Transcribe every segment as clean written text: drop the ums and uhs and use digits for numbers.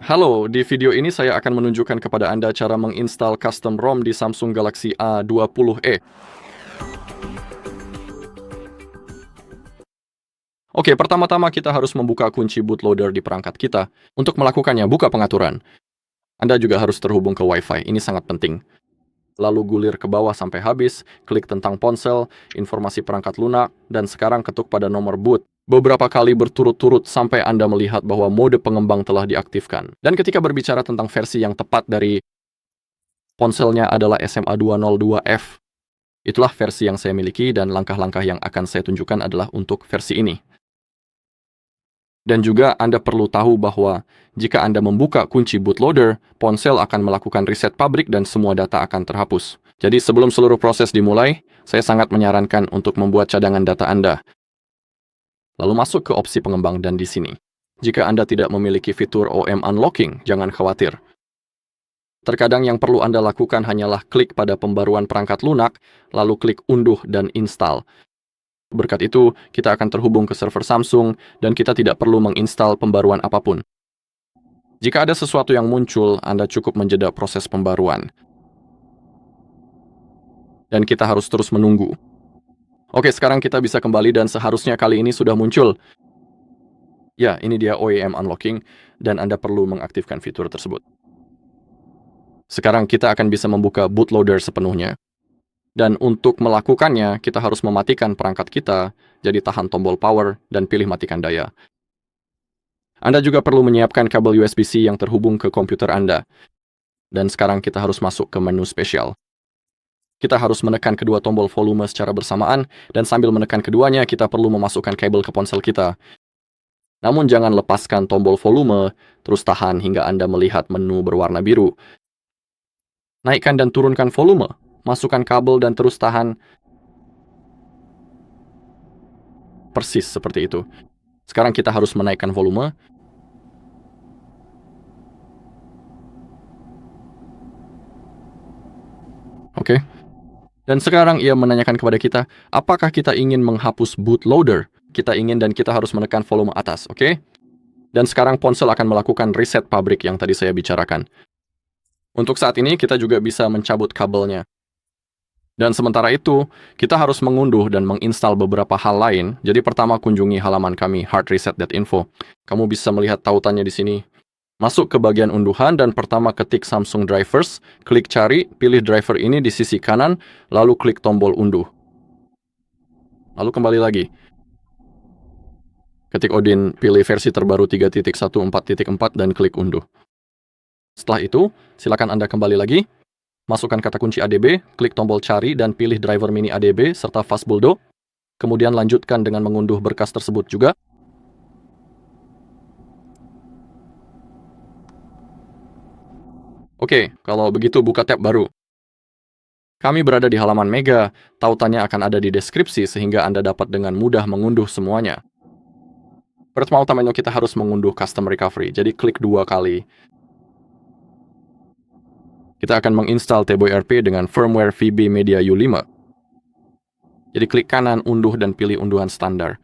Halo, di video ini saya akan menunjukkan kepada Anda cara menginstal custom ROM di Samsung Galaxy A20e. Oke, pertama-tama kita harus membuka kunci bootloader di perangkat kita. Untuk melakukannya, buka pengaturan. Anda juga harus terhubung ke Wi-Fi, ini sangat penting. Lalu gulir ke bawah sampai habis, klik tentang ponsel, informasi perangkat lunak, dan sekarang ketuk pada nomor boot. Beberapa kali berturut-turut sampai Anda melihat bahwa mode pengembang telah diaktifkan. Dan ketika berbicara tentang versi yang tepat dari ponselnya adalah SMA202F. Itulah versi yang saya miliki dan langkah-langkah yang akan saya tunjukkan adalah untuk versi ini. Dan juga Anda perlu tahu bahwa jika Anda membuka kunci bootloader, ponsel akan melakukan reset pabrik dan semua data akan terhapus. Jadi sebelum seluruh proses dimulai, saya sangat menyarankan untuk membuat cadangan data Anda. Lalu masuk ke opsi pengembang dan di sini. Jika Anda tidak memiliki fitur OM Unlocking, jangan khawatir. Terkadang yang perlu Anda lakukan hanyalah klik pada pembaruan perangkat lunak, lalu klik unduh dan install. Berkat itu, kita akan terhubung ke server Samsung dan kita tidak perlu menginstal pembaruan apapun. Jika ada sesuatu yang muncul, Anda cukup menjeda proses pembaruan. Dan kita harus terus menunggu. Oke, sekarang kita bisa kembali dan seharusnya kali ini sudah muncul. Ya, ini dia OEM Unlocking dan Anda perlu mengaktifkan fitur tersebut. Sekarang kita akan bisa membuka bootloader sepenuhnya. Dan untuk melakukannya, kita harus mematikan perangkat kita, jadi tahan tombol power dan pilih matikan daya. Anda juga perlu menyiapkan kabel USB-C yang terhubung ke komputer Anda. Dan sekarang kita harus masuk ke menu spesial. Kita harus menekan kedua tombol volume secara bersamaan, dan sambil menekan keduanya, kita perlu memasukkan kabel ke ponsel kita. Namun jangan lepaskan tombol volume, terus tahan hingga Anda melihat menu berwarna biru. Naikkan dan turunkan volume. Masukkan kabel dan terus tahan. Persis seperti itu. Sekarang kita harus menaikkan volume. Oke. Dan sekarang ia menanyakan kepada kita, apakah kita ingin menghapus bootloader? Kita ingin dan kita harus menekan volume atas, oke? Dan sekarang ponsel akan melakukan reset pabrik yang tadi saya bicarakan. Untuk saat ini kita juga bisa mencabut kabelnya. Dan sementara itu, kita harus mengunduh dan menginstal beberapa hal lain. Jadi pertama kunjungi halaman kami hardreset.info. Kamu bisa melihat tautannya di sini. Masuk ke bagian unduhan dan pertama ketik Samsung Drivers, klik cari, pilih driver ini di sisi kanan, lalu klik tombol unduh. Lalu kembali lagi. Ketik Odin, pilih versi terbaru 3.14.4 dan klik unduh. Setelah itu, silakan Anda kembali lagi. Masukkan kata kunci ADB, klik tombol cari dan pilih driver mini ADB serta Fastbuildo. Kemudian lanjutkan dengan mengunduh berkas tersebut juga. Oke, kalau begitu buka tab baru. Kami berada di halaman Mega, tautannya akan ada di deskripsi sehingga Anda dapat dengan mudah mengunduh semuanya. Pertama-tama kita harus mengunduh custom recovery, jadi klik 2 kali. Kita akan menginstal TBRP dengan firmware VB Media U5. Jadi klik kanan, unduh, dan pilih unduhan standar.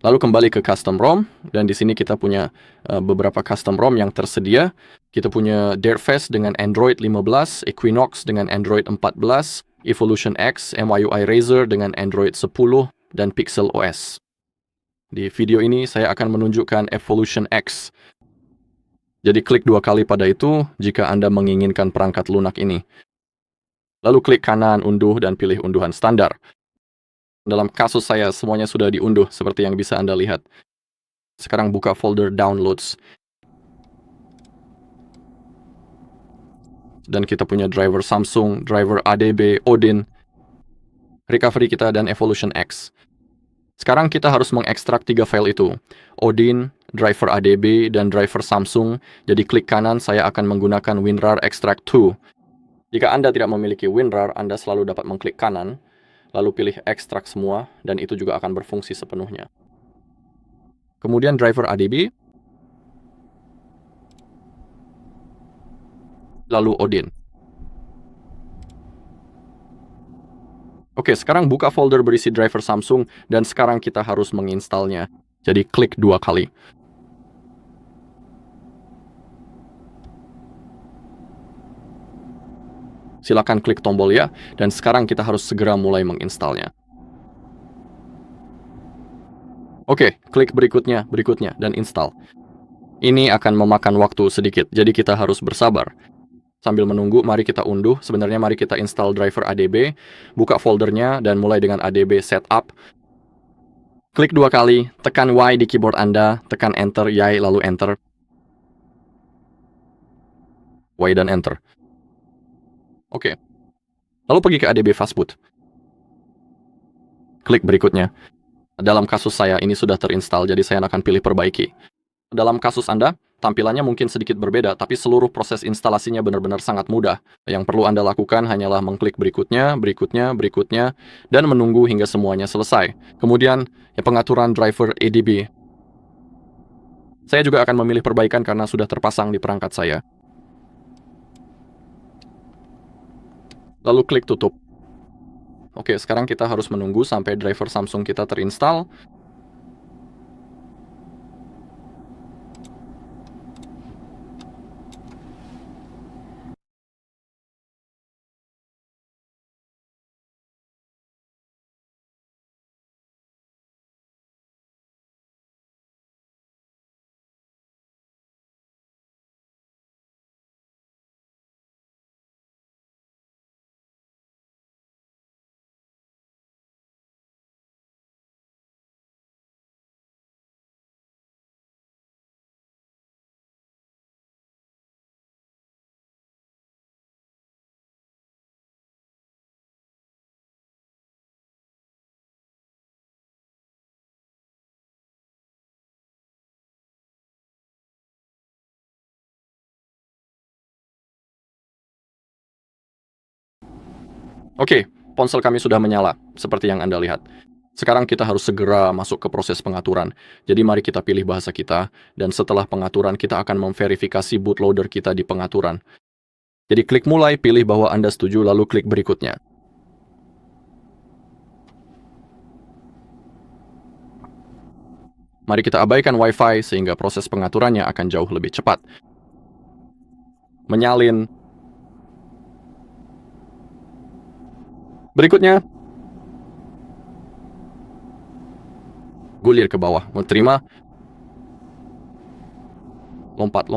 Lalu kembali ke custom ROM, dan di sini kita punya beberapa custom ROM yang tersedia. Kita punya Dirtfest dengan Android 15, Equinox dengan Android 14, Evolution X, MIUI Razer dengan Android 10, dan Pixel OS. Di video ini saya akan menunjukkan Evolution X. Jadi klik 2 kali pada itu jika Anda menginginkan perangkat lunak ini. Lalu klik kanan, unduh, dan pilih unduhan standar. Dalam kasus saya, semuanya sudah diunduh seperti yang bisa Anda lihat. Sekarang buka folder Downloads. Dan kita punya driver Samsung, driver ADB, Odin, recovery kita, dan Evolution X. Sekarang kita harus mengekstrak 3 file itu. Odin, driver ADB, dan driver Samsung. Jadi klik kanan, saya akan menggunakan WinRAR Extract 2. Jika Anda tidak memiliki WinRAR, Anda selalu dapat mengklik kanan, lalu pilih ekstrak semua, dan itu juga akan berfungsi sepenuhnya. Kemudian driver ADB, lalu Odin. Oke, sekarang buka folder berisi driver Samsung, dan sekarang kita harus menginstalnya. Jadi klik 2 kali. Silakan klik tombol ya, dan sekarang kita harus segera mulai menginstalnya. Oke, klik berikutnya, dan install. Ini akan memakan waktu sedikit, jadi kita harus bersabar. Sambil menunggu, mari kita unduh. Sebenarnya mari kita install driver ADB, buka foldernya, dan mulai dengan ADB setup. Klik 2 kali, tekan Y di keyboard Anda, tekan Enter, Y, lalu Enter. Y dan Enter. Oke. Lalu pergi ke ADB Fastboot. Klik berikutnya. Dalam kasus saya, ini sudah terinstall, jadi saya akan pilih perbaiki. Dalam kasus Anda, tampilannya mungkin sedikit berbeda, tapi seluruh proses instalasinya benar-benar sangat mudah. Yang perlu Anda lakukan hanyalah mengklik berikutnya, dan menunggu hingga semuanya selesai. Kemudian, pengaturan driver ADB. Saya juga akan memilih perbaikan karena sudah terpasang di perangkat saya. Lalu klik tutup. Oke, sekarang kita harus menunggu sampai driver Samsung kita terinstall. Oke, ponsel kami sudah menyala, seperti yang Anda lihat. Sekarang kita harus segera masuk ke proses pengaturan. Jadi mari kita pilih bahasa kita, dan setelah pengaturan kita akan memverifikasi bootloader kita di pengaturan. Jadi klik mulai, pilih bahwa Anda setuju, lalu klik berikutnya. Mari kita abaikan Wi-Fi sehingga proses pengaturannya akan jauh lebih cepat. Menyalin. Berikutnya, gulir ke bawah, mau terima, lompat.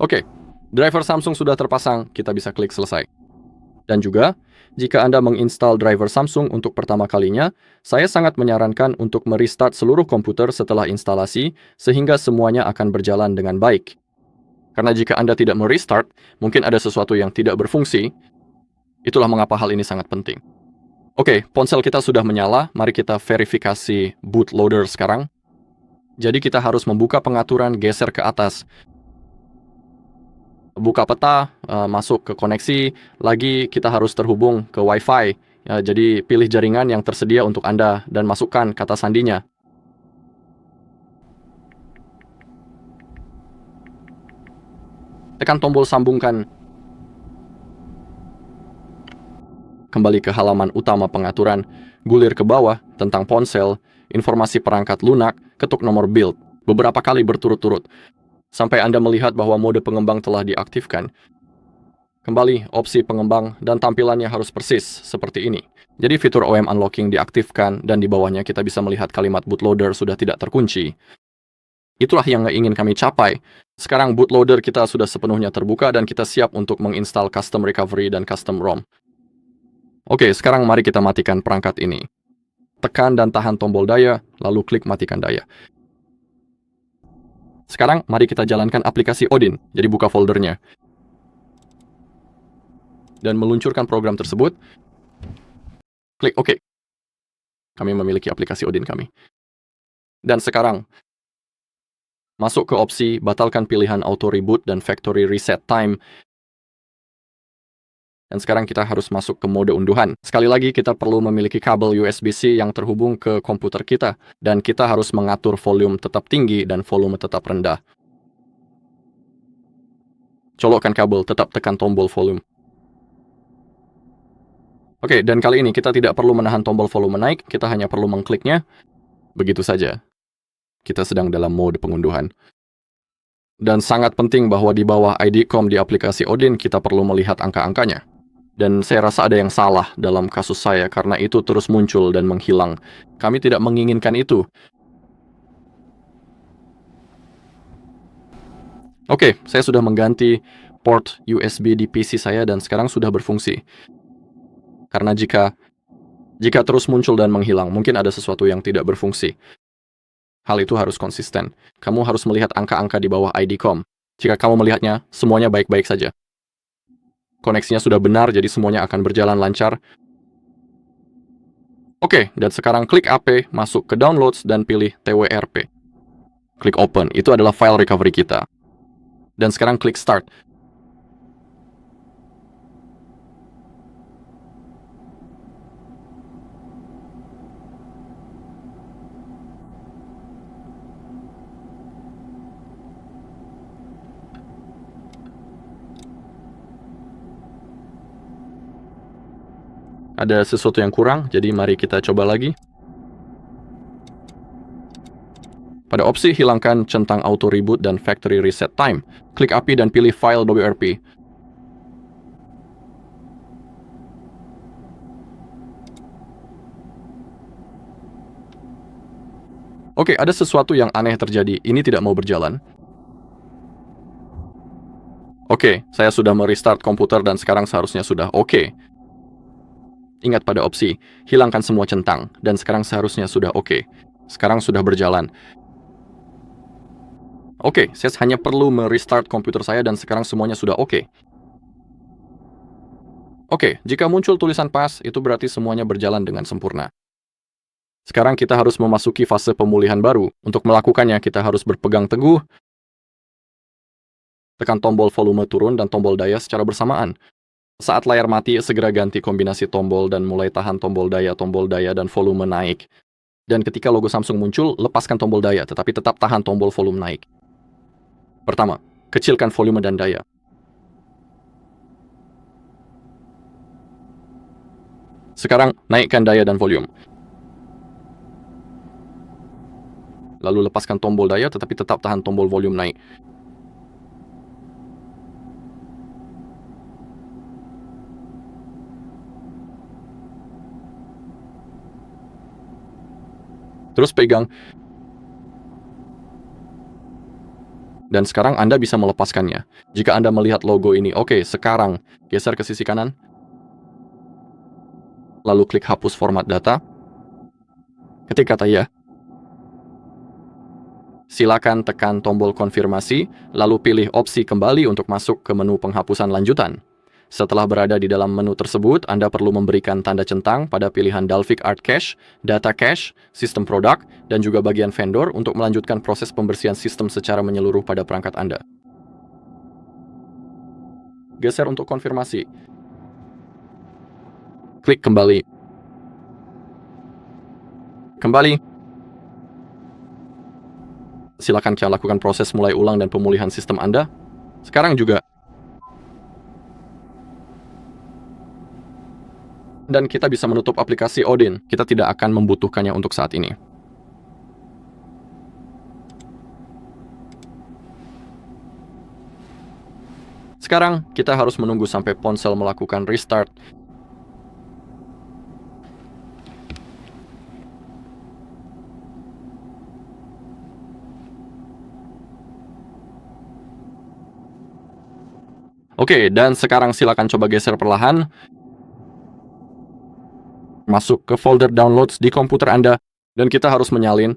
Oke, driver Samsung sudah terpasang, kita bisa klik selesai. Dan juga, jika Anda menginstal driver Samsung untuk pertama kalinya, saya sangat menyarankan untuk merestart seluruh komputer setelah instalasi, sehingga semuanya akan berjalan dengan baik. Karena jika Anda tidak merestart, mungkin ada sesuatu yang tidak berfungsi. Itulah mengapa hal ini sangat penting. Oke, ponsel kita sudah menyala, mari kita verifikasi bootloader sekarang. Jadi kita harus membuka pengaturan, geser ke atas. Buka peta, masuk ke koneksi, lagi kita harus terhubung ke Wi-Fi. Ya, jadi pilih jaringan yang tersedia untuk Anda dan masukkan kata sandinya. Tekan tombol sambungkan. Kembali ke halaman utama pengaturan, gulir ke bawah tentang ponsel, informasi perangkat lunak, ketuk nomor build, beberapa kali berturut-turut, sampai Anda melihat bahwa mode pengembang telah diaktifkan. Kembali, opsi pengembang dan tampilannya harus persis, seperti ini. Jadi fitur OEM Unlocking diaktifkan, dan di bawahnya kita bisa melihat kalimat bootloader sudah tidak terkunci. Itulah yang ingin kami capai. Sekarang bootloader kita sudah sepenuhnya terbuka, dan kita siap untuk menginstal custom recovery dan custom ROM. Oke, sekarang mari kita matikan perangkat ini. Tekan dan tahan tombol daya, lalu klik matikan daya. Sekarang, mari kita jalankan aplikasi Odin, jadi buka foldernya. Dan meluncurkan program tersebut. Klik OK. Kami memiliki aplikasi Odin kami. Dan sekarang, masuk ke opsi batalkan pilihan auto reboot dan factory reset time. Dan sekarang kita harus masuk ke mode unduhan. Sekali lagi kita perlu memiliki kabel USB-C yang terhubung ke komputer kita. Dan kita harus mengatur volume tetap tinggi dan volume tetap rendah. Colokkan kabel, tetap tekan tombol volume. Oke, dan kali ini kita tidak perlu menahan tombol volume naik, kita hanya perlu mengkliknya. Begitu saja. Kita sedang dalam mode pengunduhan. Dan sangat penting bahwa di bawah ID.com di aplikasi Odin kita perlu melihat angka-angkanya. Dan saya rasa ada yang salah dalam kasus saya karena itu terus muncul dan menghilang. Kami tidak menginginkan itu. Oke, saya sudah mengganti port USB di PC saya dan sekarang sudah berfungsi. Karena jika terus muncul dan menghilang, mungkin ada sesuatu yang tidak berfungsi. Hal itu harus konsisten. Kamu harus melihat angka-angka di bawah ID.com. Jika kamu melihatnya, semuanya baik-baik saja. Koneksinya sudah benar, jadi semuanya akan berjalan lancar. Oke, dan sekarang klik AP, masuk ke Downloads, dan pilih TWRP. Klik Open, itu adalah file recovery kita. Dan sekarang klik Start. Ada sesuatu yang kurang, jadi mari kita coba lagi. Pada opsi hilangkan centang auto reboot dan factory reset time, klik API dan pilih file WRP. Oke, ada sesuatu yang aneh terjadi. Ini tidak mau berjalan. Oke, saya sudah merestart komputer dan sekarang seharusnya sudah oke. Ingat pada opsi, hilangkan semua centang, dan sekarang seharusnya sudah oke. Sekarang sudah berjalan. Oke, saya hanya perlu merestart komputer saya dan sekarang semuanya sudah oke. Oke, jika muncul tulisan pas, itu berarti semuanya berjalan dengan sempurna. Sekarang kita harus memasuki fase pemulihan baru. Untuk melakukannya, kita harus berpegang teguh, tekan tombol volume turun dan tombol daya secara bersamaan. Saat layar mati, segera ganti kombinasi tombol dan mulai tahan tombol daya, dan volume naik. Dan ketika logo Samsung muncul, lepaskan tombol daya, tetapi tetap tahan tombol volume naik. Pertama, kecilkan volume dan daya. Sekarang, naikkan daya dan volume. Lalu lepaskan tombol daya, tetapi tetap tahan tombol volume naik. Terus pegang. Dan sekarang Anda bisa melepaskannya. Jika Anda melihat logo ini, oke, sekarang geser ke sisi kanan. Lalu klik hapus format data. Ketik kata ya. Silakan tekan tombol konfirmasi, lalu pilih opsi kembali untuk masuk ke menu penghapusan lanjutan. Setelah berada di dalam menu tersebut, Anda perlu memberikan tanda centang pada pilihan Dalvik Art Cache, Data Cache, Sistem Produk, dan juga bagian vendor untuk melanjutkan proses pembersihan sistem secara menyeluruh pada perangkat Anda. Geser untuk konfirmasi. Klik kembali. Kembali. Silakan lakukan proses mulai ulang dan pemulihan sistem Anda. Sekarang juga. Dan kita bisa menutup aplikasi Odin. Kita tidak akan membutuhkannya untuk saat ini. Sekarang, kita harus menunggu sampai ponsel melakukan restart. Oke, dan sekarang silakan coba geser perlahan. Masuk ke folder downloads di komputer Anda, dan kita harus menyalin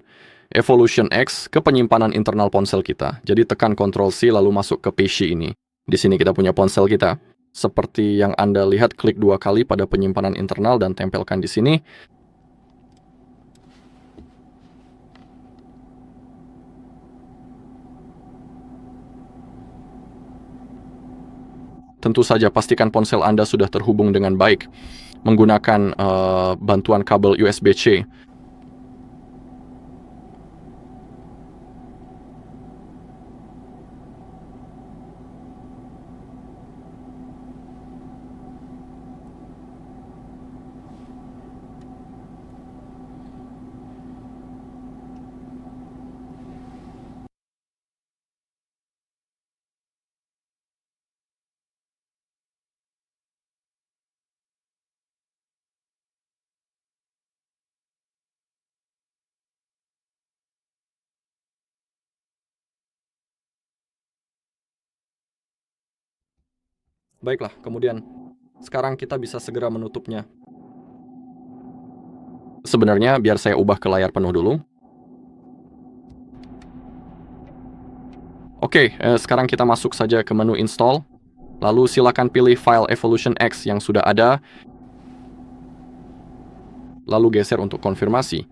Evolution X ke penyimpanan internal ponsel kita. Jadi tekan Ctrl+C lalu masuk ke PC ini. Di sini kita punya ponsel kita. Seperti yang Anda lihat, klik 2 kali pada penyimpanan internal dan tempelkan di sini. Tentu saja pastikan ponsel Anda sudah terhubung dengan baik menggunakan bantuan kabel USB-C. Baiklah, kemudian sekarang kita bisa segera menutupnya. Sebenarnya biar saya ubah ke layar penuh dulu. Oke, sekarang kita masuk saja ke menu install. Lalu silakan pilih file Evolution X yang sudah ada. Lalu geser untuk konfirmasi.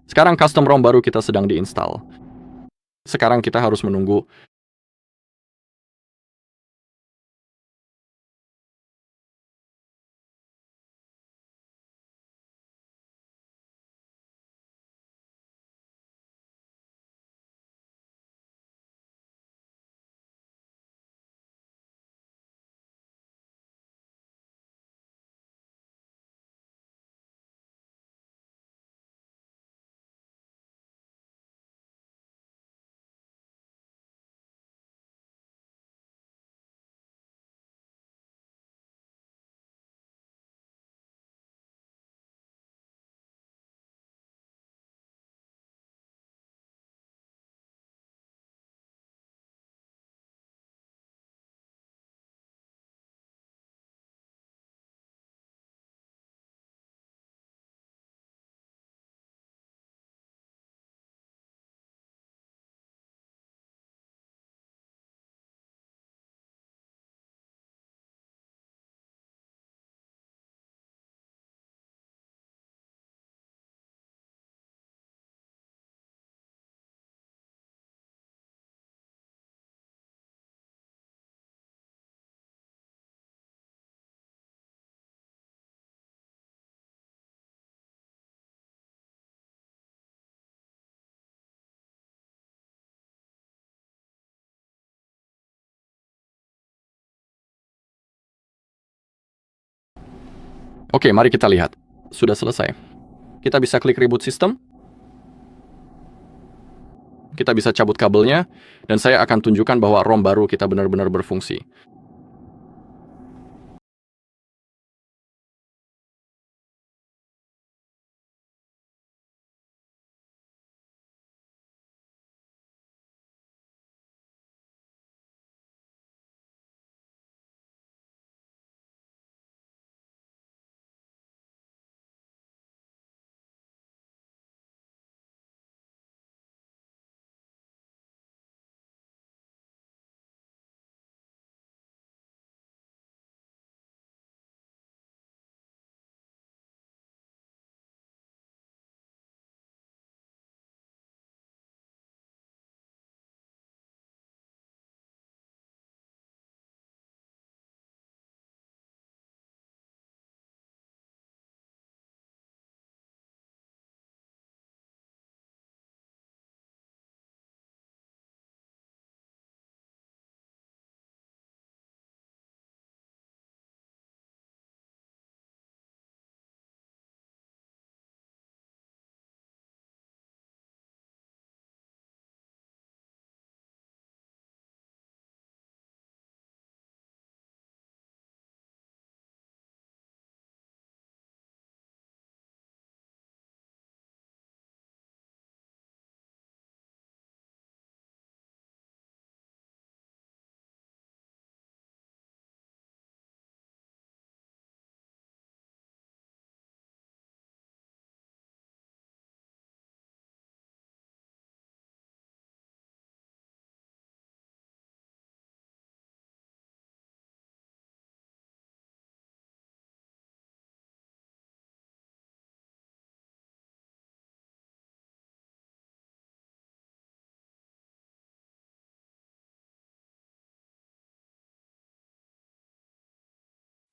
Sekarang custom ROM baru kita sedang diinstal. Sekarang kita harus menunggu. Oke, mari kita lihat. Sudah selesai. Kita bisa klik reboot system. Kita bisa cabut kabelnya. Dan saya akan tunjukkan bahwa ROM baru kita benar-benar berfungsi.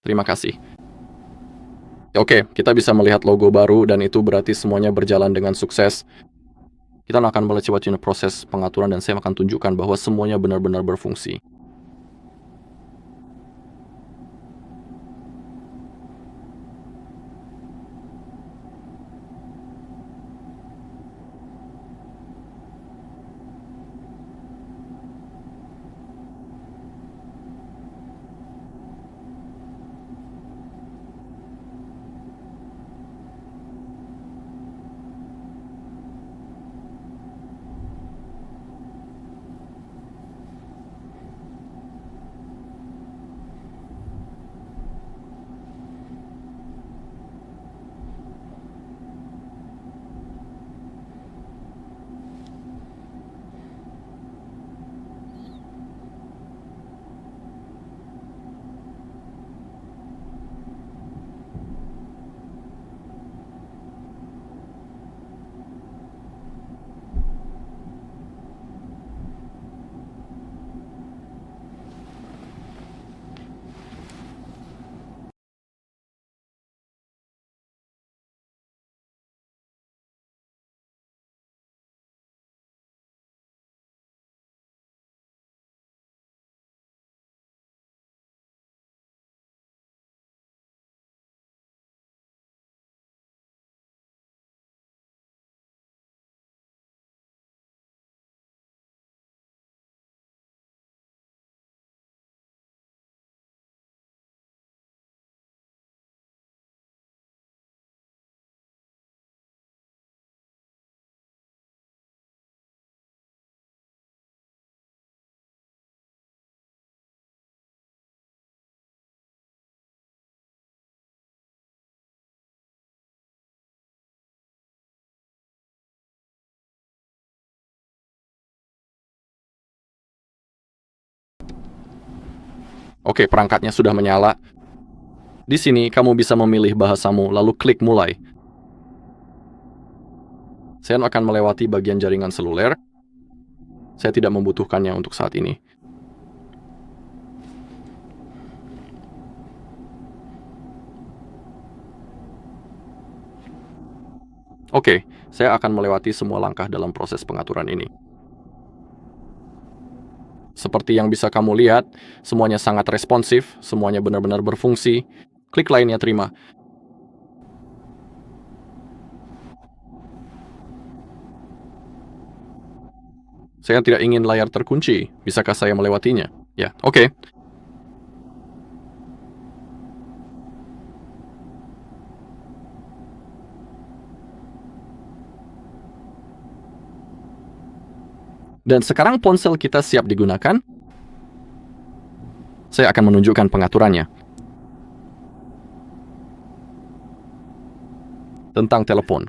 Terima kasih. Oke, kita bisa melihat logo baru dan itu berarti semuanya berjalan dengan sukses. Kita akan melewati proses pengaturan dan saya akan tunjukkan bahwa semuanya benar-benar berfungsi. Oke, perangkatnya sudah menyala. Di sini kamu bisa memilih bahasamu, lalu klik mulai. Saya akan melewati bagian jaringan seluler. Saya tidak membutuhkannya untuk saat ini. Oke, saya akan melewati semua langkah dalam proses pengaturan ini. Seperti yang bisa kamu lihat, semuanya sangat responsif, semuanya benar-benar berfungsi. Klik lainnya terima. Saya tidak ingin layar terkunci. Bisakah saya melewatinya? Ya, oke. Dan sekarang ponsel kita siap digunakan. Saya akan menunjukkan pengaturannya. Tentang telepon.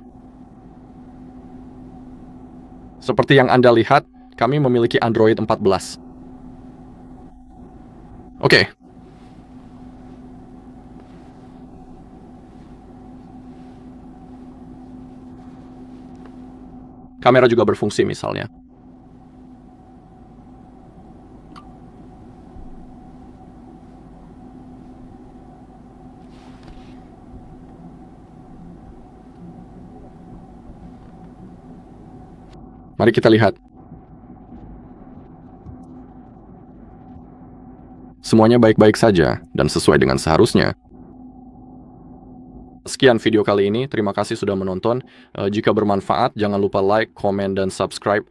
Seperti yang Anda lihat, kami memiliki Android 14. Oke. Kamera juga berfungsi misalnya. Mari kita lihat. Semuanya baik-baik saja dan sesuai dengan seharusnya. Sekian video kali ini, terima kasih sudah menonton. Jika bermanfaat, jangan lupa like, komen, dan subscribe.